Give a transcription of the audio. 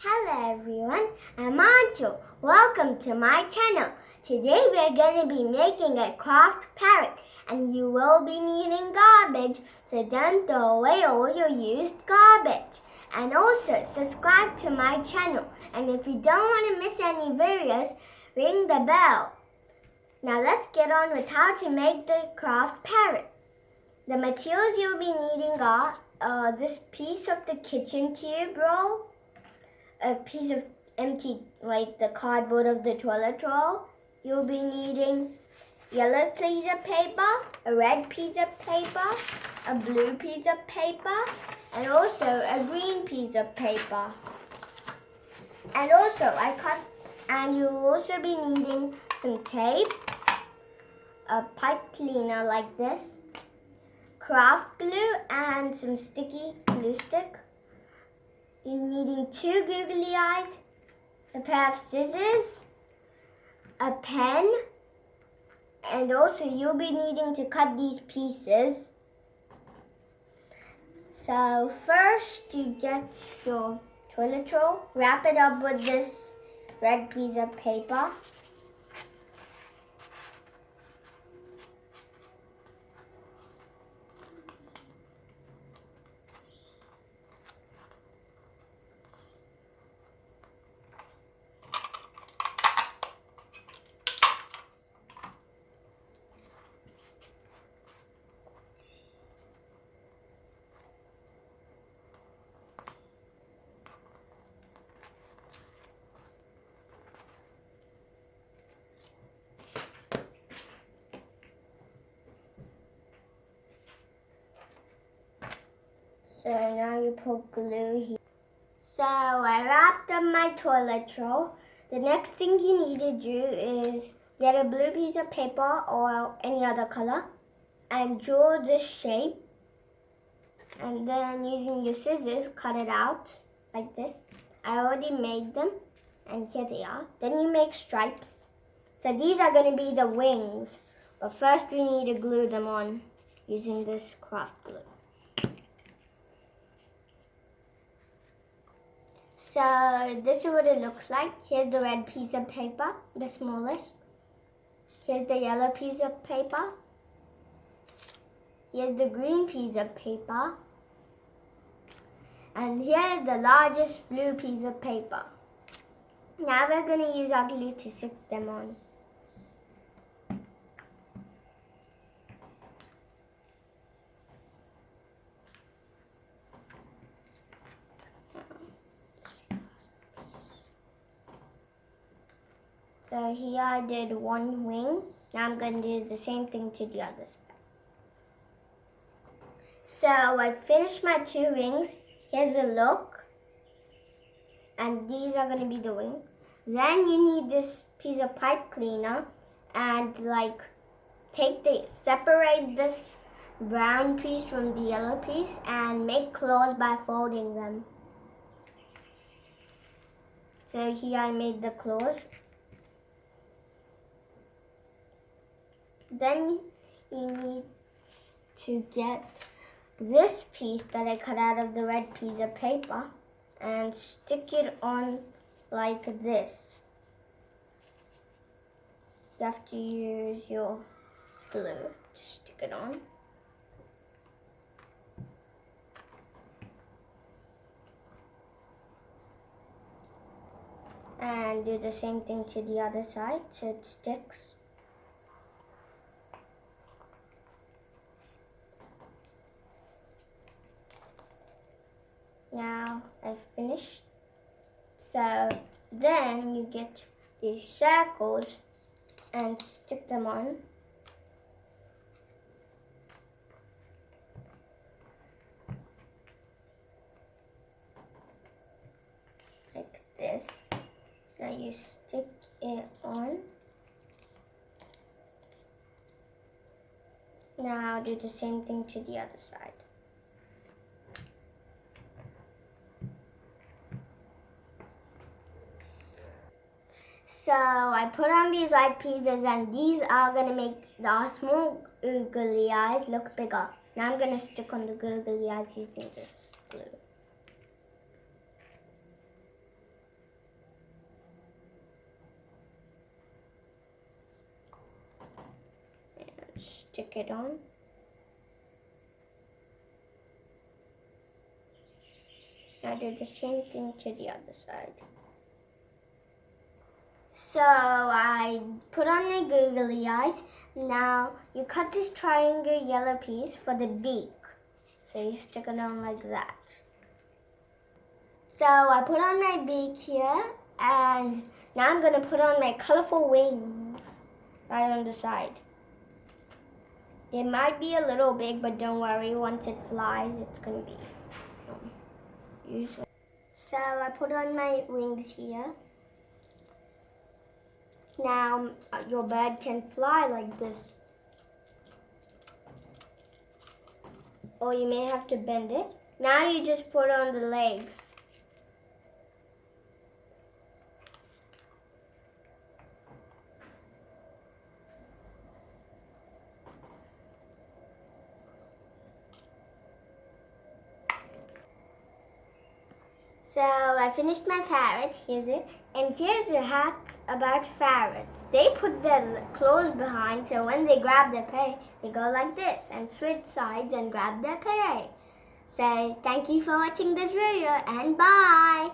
Hello everyone, I'm Ancho. Welcome to my channel. Today we're going to be making a craft parrot and you will be needing garbage, so don't throw away all your used garbage. And also subscribe to my channel, and if you don't want to miss any videos, ring the bell. Now let's get on with how to make the craft parrot. The materials you'll be needing are this piece of the kitchen tube roll, a piece of empty, like the cardboard of the toilet roll. You'll be needing yellow piece of paper, a red piece of paper, a blue piece of paper, and also a green piece of paper. And you'll also be needing some tape, a pipe cleaner like this, craft glue, and some sticky glue stick. You're needing 2 googly eyes, a pair of scissors, a pen, and also you'll be needing to cut these pieces. So first you get your toilet roll, wrap it up with this red piece of paper. So now you put glue here. So I wrapped up my toilet roll. The next thing you need to do is get a blue piece of paper or any other color and draw this shape. And then using your scissors, cut it out like this. I already made them and here they are. Then you make stripes. So these are going to be the wings. But first we need to glue them on using this craft glue. So this is what it looks like. Here's the red piece of paper, the smallest. Here's the yellow piece of paper. Here's the green piece of paper. And here's the largest blue piece of paper. Now we're going to use our glue to stick them on. So here I did one wing. Now I'm going to do the same thing to the other side. So I finished my 2 wings. Here's a look. And these are going to be the wing. Then you need this piece of pipe cleaner and separate this brown piece from the yellow piece and make claws by folding them. So here I made the claws. Then you need to get this piece that I cut out of the red piece of paper and stick it on like this. You have to use your glue to stick it on. And do the same thing to the other side so it sticks. Now I've finished. So then you get these circles and stick them on. Like this. Now you stick it on. Now do the same thing to the other side. So I put on these white pieces and these are going to make the small googly eyes look bigger. Now I'm going to stick on the googly eyes using this glue. stick it on. Now do the same thing to the other side. So I put on my googly eyes. Now you cut this triangle yellow piece for the beak. So you stick it on like that. So I put on my beak here, and now I'm going to put on my colorful wings right on the side. They might be a little big, but don't worry, once it flies, it's going to be usually. So I put on my wings here. Now your bird can fly like this. Or you may have to bend it. Now you just put on the legs. So I finished my parrot, here's it. And here's a hack about parrots. They put their clothes behind, so when they grab their prey, they go like this and switch sides and grab their prey. So thank you for watching this video, and bye!